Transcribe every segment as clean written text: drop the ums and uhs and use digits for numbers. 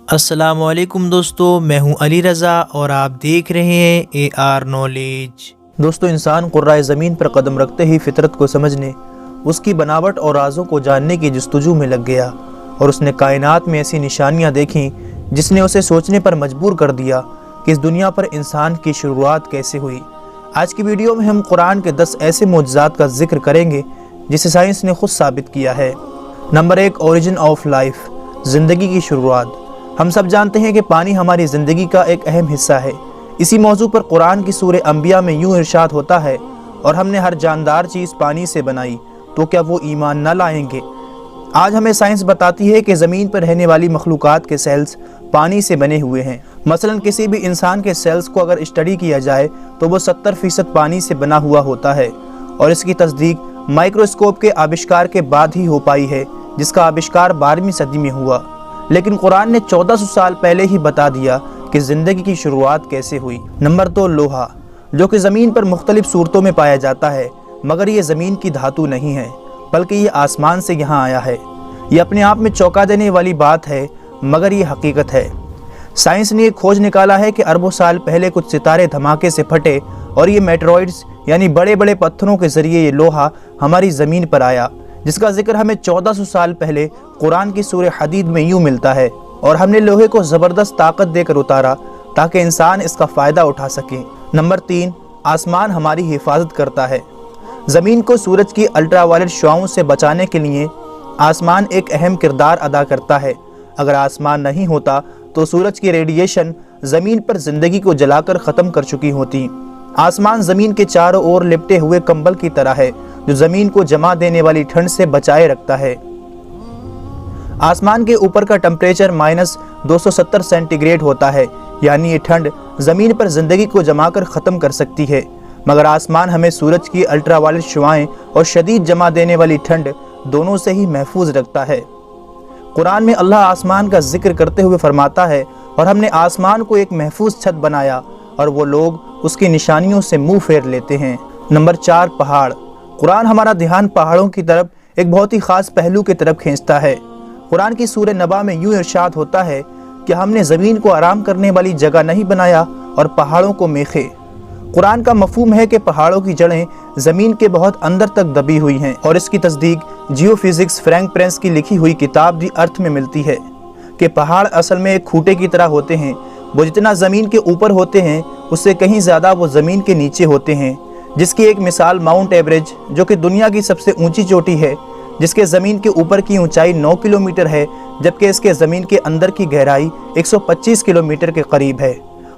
السلام علیکم دوستو، میں ہوں علی رضا اور آپ دیکھ رہے ہیں AR نالج۔ دوستو، انسان قرۂ زمین پر قدم رکھتے ہی فطرت کو سمجھنے، اس کی بناوٹ اور رازوں کو جاننے کی جستجو میں لگ گیا، اور اس نے کائنات میں ایسی نشانیاں دیکھیں جس نے اسے سوچنے پر مجبور کر دیا کہ اس دنیا پر انسان کی شروعات کیسے ہوئی۔ آج کی ویڈیو میں ہم قرآن کے 10 ایسے معجزات کا ذکر کریں گے جسے سائنس نے خود ثابت کیا ہے۔ نمبر 1، اوریجن آف لائف، زندگی کی شروعات۔ ہم سب جانتے ہیں کہ پانی ہماری زندگی کا ایک اہم حصہ ہے۔ اسی موضوع پر قرآن کی سورہ انبیاء میں یوں ارشاد ہوتا ہے، اور ہم نے ہر جاندار چیز پانی سے بنائی، تو کیا وہ ایمان نہ لائیں گے؟ آج ہمیں سائنس بتاتی ہے کہ زمین پر رہنے والی مخلوقات کے سیلز پانی سے بنے ہوئے ہیں۔ مثلا کسی بھی انسان کے سیلز کو اگر اسٹڈی کیا جائے تو وہ 70% پانی سے بنا ہوا ہوتا ہے، اور اس کی تصدیق مائکروسکوپ کے آوشکار کے بعد ہی ہو پائی ہے، جس کا آوشکار 12ویں صدی میں ہوا۔ لیکن قرآن نے 1400 سال پہلے ہی بتا دیا کہ زندگی کی شروعات کیسے ہوئی۔ نمبر 2، لوہا، جو کہ زمین پر مختلف صورتوں میں پایا جاتا ہے، مگر یہ زمین کی دھاتو نہیں ہے، بلکہ یہ آسمان سے یہاں آیا ہے۔ یہ اپنے آپ میں چونکا دینے والی بات ہے، مگر یہ حقیقت ہے۔ سائنس نے یہ کھوج نکالا ہے کہ اربوں سال پہلے کچھ ستارے دھماکے سے پھٹے، اور یہ میٹروئڈز یعنی بڑے بڑے پتھروں کے ذریعے یہ لوہا ہماری زمین پر آیا، جس کا ذکر ہمیں 1400 سال پہلے قرآن کی سورہ حدید میں یوں ملتا ہے، اور ہم نے لوہے کو زبردست طاقت دے کر اتارا تاکہ انسان اس کا فائدہ اٹھا سکے۔ نمبر 3، آسمان ہماری حفاظت کرتا ہے۔ زمین کو سورج کی الٹرا وائلٹ شعاؤں سے بچانے کے لیے آسمان ایک اہم کردار ادا کرتا ہے۔ اگر آسمان نہیں ہوتا تو سورج کی ریڈیشن زمین پر زندگی کو جلا کر ختم کر چکی ہوتی۔ آسمان زمین کے چاروں اور لپٹے ہوئے کمبل کی طرح ہے، جو زمین کو جما دینے والی ٹھنڈ سے بچائے رکھتا ہے۔ آسمان کے اوپر کا ٹمپریچر -270 سینٹی گریڈ ہوتا ہے، یعنی یہ ٹھنڈ زمین پر زندگی کو جما کر ختم کر سکتی ہے، مگر آسمان ہمیں سورج کی الٹرا وائلٹ شعاعیں اور شدید جما دینے والی ٹھنڈ دونوں سے ہی محفوظ رکھتا ہے۔ قرآن میں اللہ آسمان کا ذکر کرتے ہوئے فرماتا ہے، اور ہم نے آسمان کو ایک محفوظ چھت بنایا، اور وہ لوگ اس کی نشانیوں سے منہ پھیر لیتے ہیں۔ نمبر 4، پہاڑ۔ قرآن ہمارا دھیان پہاڑوں کی طرف ایک بہت ہی خاص پہلو کی طرف کھینچتا ہے۔ قرآن کی سورہ نبا میں یوں ارشاد ہوتا ہے کہ ہم نے زمین کو آرام کرنے والی جگہ نہیں بنایا اور پہاڑوں کو میخے۔ قرآن کا مفہوم ہے کہ پہاڑوں کی جڑیں زمین کے بہت اندر تک دبی ہوئی ہیں، اور اس کی تصدیق جیو فزکس فرینک پرنس کی لکھی ہوئی کتاب دی ارتھ میں ملتی ہے کہ پہاڑ اصل میں ایک کھوٹے کی طرح ہوتے ہیں۔ وہ جتنا زمین کے اوپر ہوتے ہیں اس سے کہیں زیادہ وہ زمین کے نیچے ہوتے ہیں، جس کی ایک مثال ماؤنٹ ایوریج، جو کہ دنیا کی سب سے اونچی چوٹی ہے، جس کے زمین کے اوپر کی اونچائی 9 کلومیٹر ہے، جبکہ اس کے زمین کے اندر کی گہرائی 125 کلومیٹر کے قریب ہے،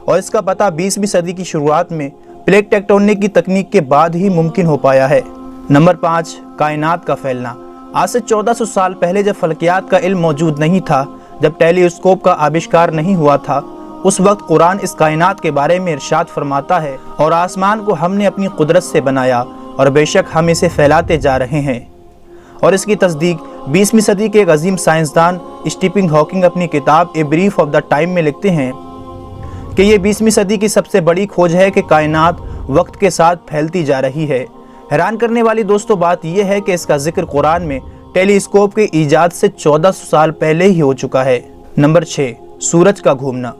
اور اس کا پتہ 20ویں صدی کی شروعات میں پلیٹ ٹیکٹونک کی تکنیک کے بعد ہی ممکن ہو پایا ہے۔ نمبر 5، کائنات کا پھیلنا۔ آج سے 1400 سال پہلے جب فلکیات کا علم موجود نہیں تھا، جب ٹیلی اسکوپ کا آوشکار نہیں ہوا تھا، اس وقت قرآن اس کائنات کے بارے میں ارشاد فرماتا ہے، اور آسمان کو ہم نے اپنی قدرت سے بنایا، اور بے شک ہم اسے پھیلاتے جا رہے ہیں۔ اور اس کی تصدیق 20ویں صدی کے ایک عظیم سائنسدان اسٹیفن ہاکنگ اپنی کتاب a brief of the time میں لکھتے ہیں کہ یہ 20ویں صدی کی سب سے بڑی کھوج ہے کہ کائنات وقت کے ساتھ پھیلتی جا رہی ہے۔ حیران کرنے والی دوستو بات یہ ہے کہ اس کا ذکر قرآن میں ٹیلی اسکوپ کے ایجاد سے 1400 سال پہلے ہی ہو چکا ہے۔ نمبر 6، سورج کا گھومنا۔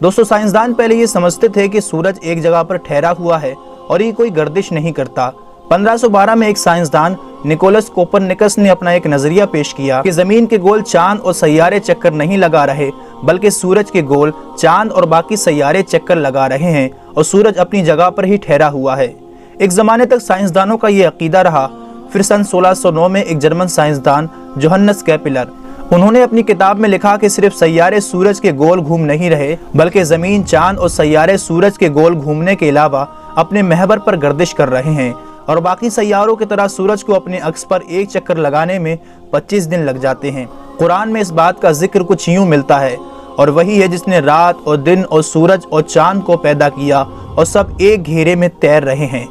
دوستو، سائنسدان پہلے یہ سمجھتے تھے کہ سورج ایک جگہ پر ٹھہرا ہوا ہے اور یہ کوئی گردش نہیں کرتا۔ 1512 میں ایک سائنسدان نکولس کوپرنیکس نے اپنا ایک نظریہ پیش کیا کہ زمین کے گول چاند اور سیارے چکر نہیں لگا رہے، بلکہ سورج کے گول چاند اور باقی سیارے چکر لگا رہے ہیں، اور سورج اپنی جگہ پر ہی ٹھہرا ہوا ہے۔ ایک زمانے تک سائنسدانوں کا یہ عقیدہ رہا۔ پھر سن 1609 میں ایک جرمن سائنسدان جوہنس کیپلر، انہوں نے اپنی کتاب میں لکھا کہ صرف سیارے سورج کے گول گھوم نہیں رہے، بلکہ زمین، چاند اور سیارے سورج کے گول گھومنے کے علاوہ اپنے محور پر گردش کر رہے ہیں، اور باقی سیاروں کی طرح سورج کو اپنے اکس پر ایک چکر لگانے میں 25 دن لگ جاتے ہیں۔ قرآن میں اس بات کا ذکر کچھ یوں ملتا ہے، اور وہی ہے جس نے رات اور دن اور سورج اور چاند کو پیدا کیا، اور سب ایک گھیرے میں تیر رہے ہیں۔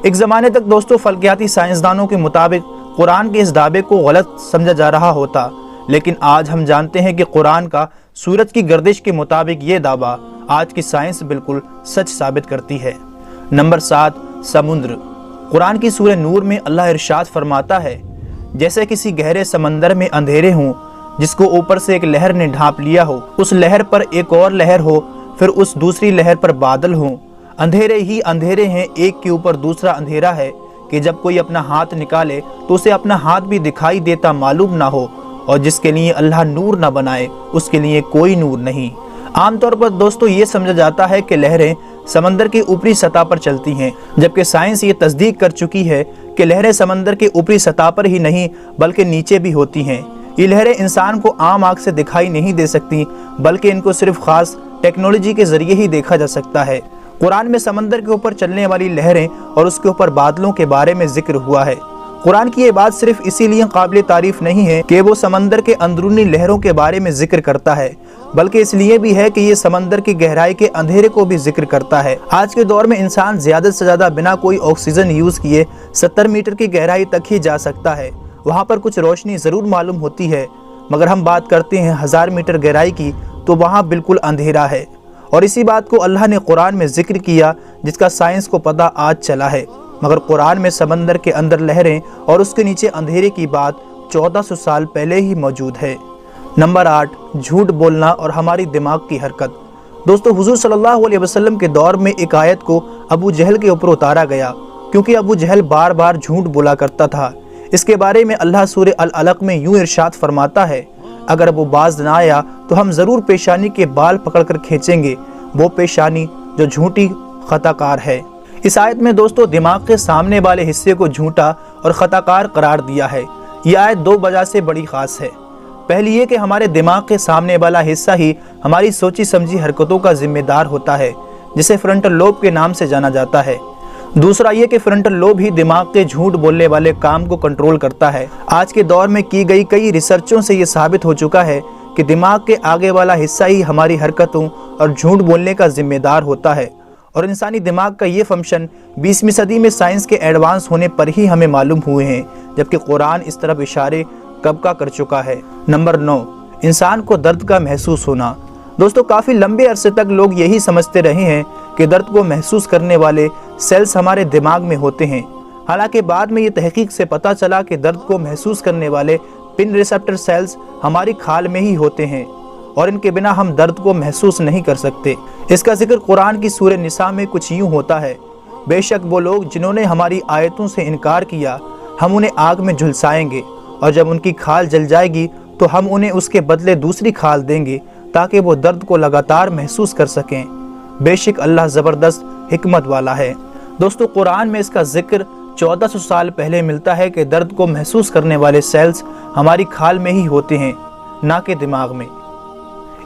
ایک زمانے تک دوستو فلکیاتی سائنسدانوں کے مطابق قرآن کے اس دعوے کو غلط سمجھا جا رہا ہوتا، لیکن آج ہم جانتے ہیں کہ قرآن کا سورج کی گردش کے مطابق یہ دعویٰ آج کی سائنس بالکل سچ ثابت کرتی ہے۔ نمبر 7، سمندر۔ قرآن کی سورہ نور میں اللہ ارشاد فرماتا ہے، جیسے کسی گہرے سمندر میں اندھیرے ہوں جس کو اوپر سے ایک لہر نے ڈھانپ لیا ہو، اس لہر پر ایک اور لہر ہو، پھر اس دوسری لہر پر بادل ہوں، اندھیرے ہی اندھیرے ہیں، ایک کے اوپر دوسرا اندھیرا ہے کہ جب کوئی اپنا ہاتھ نکالے تو اسے اپنا ہاتھ بھی دکھائی دیتا معلوم نہ ہو، اور جس کے لیے اللہ نور نہ بنائے اس کے لیے کوئی نور نہیں۔ عام طور پر دوستو یہ سمجھا جاتا ہے کہ لہریں سمندر کی اوپری سطح پر چلتی ہیں، جبکہ سائنس یہ تصدیق کر چکی ہے کہ لہریں سمندر کی اوپری سطح پر ہی نہیں بلکہ نیچے بھی ہوتی ہیں۔ یہ لہریں انسان کو عام آنکھ سے دکھائی نہیں دے سکتی، بلکہ ان کو صرف خاص ٹیکنالوجی کے ذریعے ہی دیکھا جا سکتا ہے۔ قرآن میں سمندر کے اوپر چلنے والی لہریں اور اس کے اوپر بادلوں کے بارے میں ذکر ہوا ہے۔ قرآن کی یہ بات صرف اسی لیے قابل تعریف نہیں ہے کہ وہ سمندر کے اندرونی لہروں کے بارے میں ذکر کرتا ہے، بلکہ اس لیے بھی ہے کہ یہ سمندر کی گہرائی کے اندھیرے کو بھی ذکر کرتا ہے۔ آج کے دور میں انسان زیادہ سے زیادہ بنا کوئی آکسیجن یوز کیے 70 میٹر کی گہرائی تک ہی جا سکتا ہے۔ وہاں پر کچھ روشنی ضرور معلوم ہوتی ہے، مگر ہم بات کرتے ہیں 1000 میٹر گہرائی کی تو وہاں بالکل اندھیرا ہے، اور اسی بات کو اللہ نے قرآن میں ذکر کیا جس کا سائنس کو پتہ آج چلا ہے۔ مگر قرآن میں سمندر کے اندر لہریں اور اس کے نیچے اندھیرے کی بات 1400 سال پہلے ہی موجود ہے۔ نمبر 8، جھوٹ بولنا اور ہماری دماغ کی حرکت۔ دوستو حضور صلی اللہ علیہ وسلم کے دور میں ایک آیت کو ابو جہل کے اوپر اتارا گیا، کیونکہ ابو جہل بار بار جھوٹ بولا کرتا تھا۔ اس کے بارے میں اللہ سورہ العلق میں یوں ارشاد فرماتا ہے، اگر وہ باز نہ آیا تو ہم ضرور پیشانی کے بال پکڑ کر کھینچیں گے، وہ پیشانی جو جھوٹی خطا کار ہے۔ اس آیت میں دوستو دماغ کے سامنے والے حصے کو جھوٹا اور خطا کار قرار دیا ہے۔ یہ آیت دو وجہ سے بڑی خاص ہے۔ پہلی یہ کہ ہمارے دماغ کے سامنے والا حصہ ہی ہماری سوچی سمجھی حرکتوں کا ذمہ دار ہوتا ہے، جسے فرنٹل لوب کے نام سے جانا جاتا ہے۔ دوسرا یہ کہ فرنٹل لوب ہی دماغ کے جھوٹ بولنے والے کام کو کنٹرول کرتا ہے۔ آج کے دور میں کی گئی کئی ریسرچوں سے یہ ثابت ہو چکا ہے کہ دماغ کے آگے والا حصہ ہی ہماری حرکتوں اور جھوٹ بولنے کا ذمہ دار ہوتا ہے، اور انسانی دماغ کا یہ فنکشن 20ویں صدی میں سائنس کے ایڈوانس ہونے پر ہی ہمیں معلوم ہوئے ہیں، جبکہ قرآن اس طرف اشارے کب کا کر چکا ہے۔ نمبر 9، انسان کو درد کا محسوس ہونا۔ دوستو کافی لمبے عرصے تک لوگ یہی سمجھتے رہے ہیں کہ درد کو محسوس کرنے والے سیلز ہمارے دماغ میں ہوتے ہیں، حالانکہ بعد میں یہ تحقیق سے پتہ چلا کہ درد کو محسوس کرنے والے پن ریسپٹر سیلز ہماری کھال میں ہی ہوتے ہیں، اور ان کے بنا ہم درد کو محسوس نہیں کر سکتے۔ اس کا ذکر قرآن کی سورہ نساء میں کچھ یوں ہوتا ہے، بے شک وہ لوگ جنہوں نے ہماری آیتوں سے انکار کیا ہم انہیں آگ میں جھلسائیں گے، اور جب ان کی کھال جل جائے گی تو ہم انہیں اس کے بدلے دوسری کھال دیں گے تاکہ وہ درد کو لگاتار محسوس کر سکیں۔ بے شک اللہ زبردست حکمت والا ہے۔ دوستو قرآن میں اس کا ذکر 1400 سال پہلے ملتا ہے کہ درد کو محسوس کرنے والے سیلز ہماری کھال میں ہی ہوتے ہیں، نہ کہ دماغ میں۔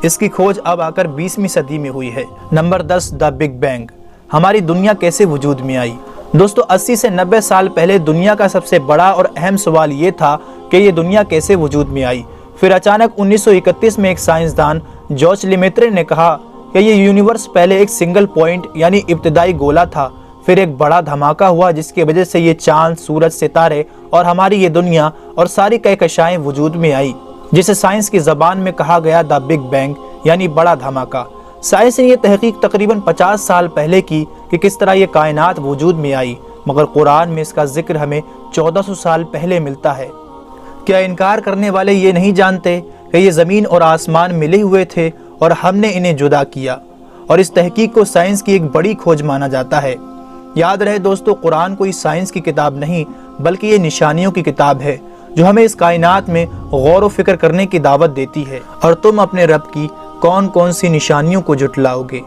اس کی کھوج اب آ کر 20ویں صدی میں ہوئی ہے۔ Number 10، the big bang. ہماری دنیا کیسے وجود میں آئی؟ دوستو 80 سے 90 سال پہلے دنیا کا سب سے بڑا اور اہم سوال یہ تھا کہ یہ دنیا کیسے وجود میں آئی۔ پھر اچانک 1931 میں ایک سائنسدان جارج لیمیترے نے کہا کہ یہ یونیورس پہلے ایک سنگل پوائنٹ یعنی ابتدائی گولا تھا، پھر ایک بڑا دھماکہ ہوا جس کی وجہ سے یہ چاند، سورج، ستارے اور ہماری یہ دنیا اور ساری کہکشائیں وجود میں آئی، جسے سائنس کی زبان میں کہا گیا دا بگ بینگ یعنی بڑا دھماکہ۔ سائنس نے یہ تحقیق تقریباً 50 سال پہلے کی کہ کس طرح یہ کائنات وجود میں آئی، مگر قرآن میں اس کا ذکر ہمیں 1400 سال پہلے ملتا ہے۔ کیا انکار کرنے والے یہ نہیں جانتے کہ یہ زمین اور آسمان ملے ہوئے تھے اور ہم نے انہیں جدا کیا؟ اور اس تحقیق کو سائنس کی ایک بڑی کھوج مانا جاتا ہے۔ یاد رہے دوستو قرآن کوئی سائنس کی کتاب نہیں بلکہ یہ نشانیوں کی کتاب ہے جو ہمیں اس کائنات میں غور و فکر کرنے کی دعوت دیتی ہے، اور تم اپنے رب کی کون کون سی نشانیوں کو جھٹلاؤ گے۔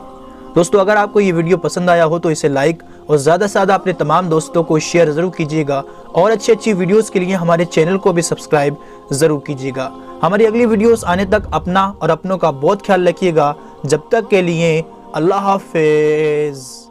دوستو اگر آپ کو یہ ویڈیو پسند آیا ہو تو اسے لائک اور زیادہ سے زیادہ اپنے تمام دوستوں کو شیئر ضرور کیجیے گا، اور اچھی ویڈیوز کے لیے ہمارے چینل کو بھی سبسکرائب ضرور کیجیے گا۔ ہماری اگلی ویڈیوز آنے تک اپنا اور اپنوں کا بہت خیال رکھیے گا۔ جب تک کے لیے اللہ حافظ۔